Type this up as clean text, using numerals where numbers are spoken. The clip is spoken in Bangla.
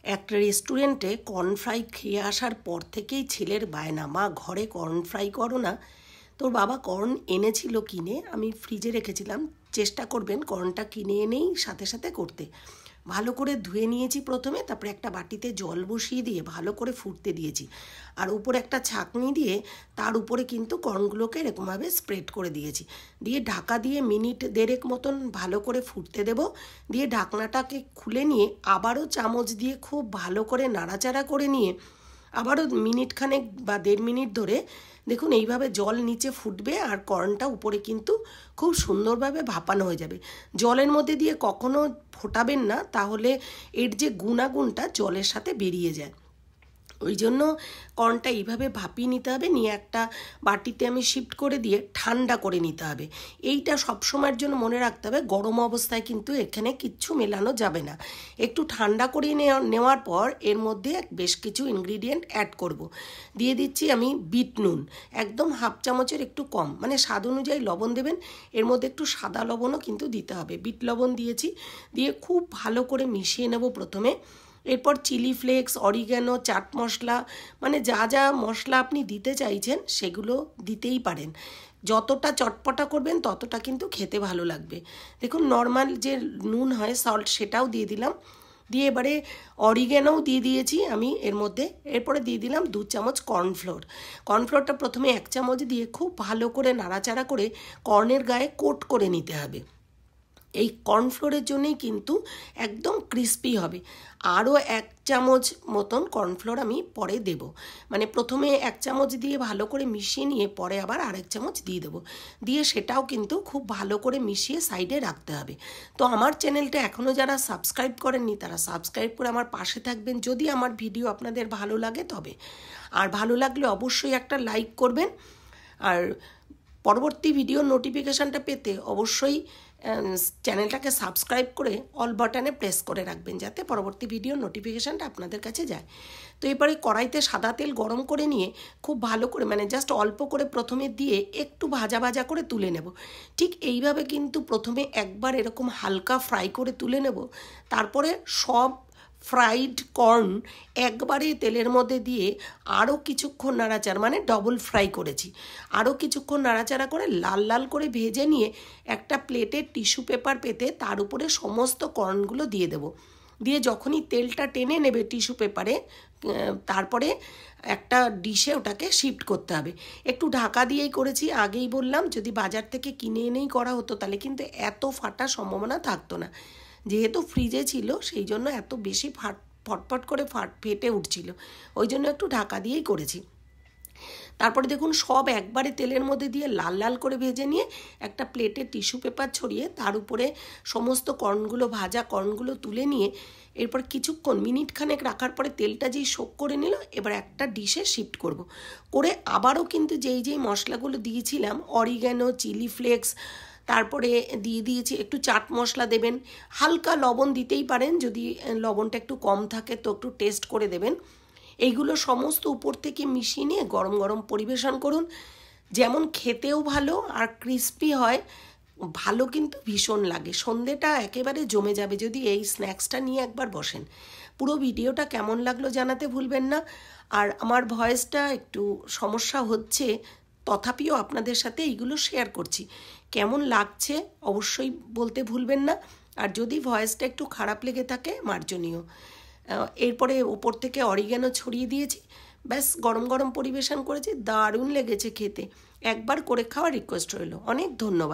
একটা রেস্টুরেন্টে কর্ন ফ্রাই খেয়ে আসার পর থেকেই ছেলের বায়না, মা ঘরে কর্ন ফ্রাই করো না। তোর বাবা কর্ন এনেছিল কিনে, আমি ফ্রিজে রেখেছিলাম। চেষ্টা করবেন কর্নটা কিনে এনেই সাথে সাথে করতে। ভালো করে ধুয়ে নিয়েছি প্রথমে, তারপরে একটা বাটিতে জল বসিয়ে দিয়ে ভালো করে ফুটতে দিয়েছি। আর উপরে একটা ছাঁকনি দিয়ে তার উপরে কিন্তু কর্নগুলোকে এরকমভাবে স্প্রেড করে দিয়েছি। দিয়ে ঢাকা দিয়ে মিনিট দেড়েক মতন ভালো করে ফুটতে দেব। দিয়ে ঢাকনাটাকে খুলে নিয়ে আবারও চামচ দিয়ে খুব ভালো করে নাড়াচাড়া করে নিয়ে আবারও মিনিট খানেক বা 1.5 মিনিট ধরে দেখুন এইভাবে জল নিচে ফুটবে আর কর্নটা উপরে কিন্তু খুব সুন্দরভাবে ভাপানো হয়ে যাবে। জলের মধ্যে দিয়ে কখনো ফোটাবেন না, তাহলে এর যে গুণাগুণটা জলের সাথে বেরিয়ে যায়। ওই জন্য কর্নটা এইভাবে ভাপিয়ে নিতে হবে, নিয়ে একটা বাটিতে আমি শিফট করে দিয়ে ঠান্ডা করে নিতে হবে। এইটা সবসময়ের জন্য মনে রাখতে হবে, গরম অবস্থায় কিন্তু এখানে কিচ্ছু মেলানো যাবে না। একটু ঠান্ডা করে নেওয়ার পর এর মধ্যে বেশ কিছু ইনগ্রিডিয়েন্ট অ্যাড করব। দিয়ে দিচ্ছি আমি বিট নুন, একদম হাফ চামচের একটু কম, মানে স্বাদ অনুযায়ী লবণ দেবেন। এর মধ্যে একটু সাদা লবণও কিন্তু দিতে হবে, বিট লবণ দিয়েছি। দিয়ে খুব ভালো করে মিশিয়ে নেব প্রথমে। এরপর chilli flakes, oregano, chaat masala, মানে যা যা মশলা আপনি দিতে চাইছেন সেগুলো দিতেই পারেন। যতটা চটপটা করবেন ততটা কিন্তু খেতে ভালো লাগবে। দেখুন নর্মাল যে নুন হয় সল্ট, সেটাও দিয়ে দিলাম। দিয়ে এবারে অরিগ্যানোও দিয়ে দিয়েছি আমি এর মধ্যে। এরপরে দিয়ে দিলাম 2 চামচ কর্নফ্লোর। কর্নফ্লোরটা প্রথমে 1 চামচ দিয়ে খুব ভালো করে নাড়াচাড়া করে কর্নের গায়ে কোট করে নিতে হবে। এই কর্নফ্লোরের জন্যই কিন্তু একদম ক্রিস্পি হবে। আরও 1 চামচ মতন কর্নফ্লোর আমি পরে দেব, মানে প্রথমে 1 চামচ দিয়ে ভালো করে মিশিয়ে নিয়ে পরে আবার আরেক চামচ দিয়ে দেবো। দিয়ে সেটাও কিন্তু খুব ভালো করে মিশিয়ে সাইডে রাখতে হবে। তো আমার চ্যানেলটা এখনও যারা সাবস্ক্রাইব করেননি তারা সাবস্ক্রাইব করে আমার পাশে থাকবেন, যদি আমার ভিডিও আপনাদের ভালো লাগে তবে। আর ভালো লাগলে অবশ্যই একটা লাইক করবেন। আর পরবর্তী ভিডিওর নোটিফিকেশানটা পেতে অবশ্যই চ্যানেলটাকে সাবস্ক্রাইব করে অল বাটনে প্রেস করে রাখবেন, যাতে পরবর্তী ভিডিওর নোটিফিকেশানটা আপনাদের কাছে যায়। তো এবারে কড়াইতে সাদা তেল গরম করে নিয়ে খুব ভালো করে, মানে জাস্ট অল্প করে প্রথমে দিয়ে একটু ভাজা ভাজা করে তুলে নেব। ঠিক এইভাবে কিন্তু প্রথমে একবার এরকম হালকা ফ্রাই করে তুলে নেব। তারপরে সব ফ্রাইড কর্ন একবারে তেলের মধ্যে দিয়ে আরও কিছুক্ষণ নাড়াচাড়া, মানে ডবল ফ্রাই করেছি, আরও কিছুক্ষণ নাড়াচাড়া করে লাল লাল করে ভেজে নিয়ে একটা প্লেটে টিস্যু পেপার পেতে তার উপরে সমস্ত কর্নগুলো দিয়ে দেব। দিয়ে যখনই তেলটা টেনে নেবে টিস্যু পেপারে, তারপরে একটা ডিশে ওটাকে শিফট করতে হবে। একটু ঢাকা দিয়েই করেছি, আগেই বললাম, যদি বাজার থেকে কিনে এনেই করা হতো তাহলে কিন্তু এত ফাটার সম্ভাবনা থাকতো না। যেহেতু ফ্রিজে ছিল সেই জন্য এত বেশি ফটফট করে ফেটে উঠছিল, ওই জন্য একটু ঢাকা দিয়েই করেছি। তারপরে দেখুন সব একবারে তেলের মধ্যে দিয়ে লাল লাল করে ভেজে নিয়ে একটা প্লেটে টিস্যু পেপার ছড়িয়ে তার উপরে সমস্ত কর্নগুলো, ভাজা কর্নগুলো তুলে নিয়ে এরপর কিছুক্ষণ মিনিট খানেক রাখার পরে তেলটা যেই শোক করে নিল, এবার একটা ডিশে শিফট করব। করে আবারও কিন্তু যেই মশলাগুলো দিয়েছিলাম, অরিগ্যানো, চিলি ফ্লেক্স, তারপরে দিয়ে দিয়েছি একটু চাট মশলা দেবেন, হালকা লবণ দিতেই পারেন, যদি লবণটা একটু কম থাকে তো একটু টেস্ট করে দেবেন। এইগুলো সমস্ত উপর থেকে মিশিয়ে নিয়ে গরম গরম পরিবেশন করুন। যেমন খেতেও ভালো আর ক্রিস্পি হয়, ভালো কিন্তু ভীষণ লাগে। সন্ধেটা একেবারে জমে যাবে যদি এই স্ন্যাক্সটা নিয়ে একবার বসেন। পুরো ভিডিওটা কেমন লাগলো জানাতে ভুলবেন না। আর আমার ভয়েসটা একটু সমস্যা হচ্ছে, তথাপিও আপনাদের সাথে এইগুলো শেয়ার করছি। কেমন লাগছে অবশ্যই বলতে ভুলবেন না। আর যদি ভয়েসটা একটু খারাপ লেগে থাকে মার্জনীয়। এরপরে ওপর থেকে অরিগ্যানো ছড়িয়ে দিয়েছি, ব্যাস গরম গরম পরিবেশন করেছি। দারুণ লেগেছে খেতে, একবার করে খাওয়ার রিকোয়েস্ট রইল। অনেক ধন্যবাদ।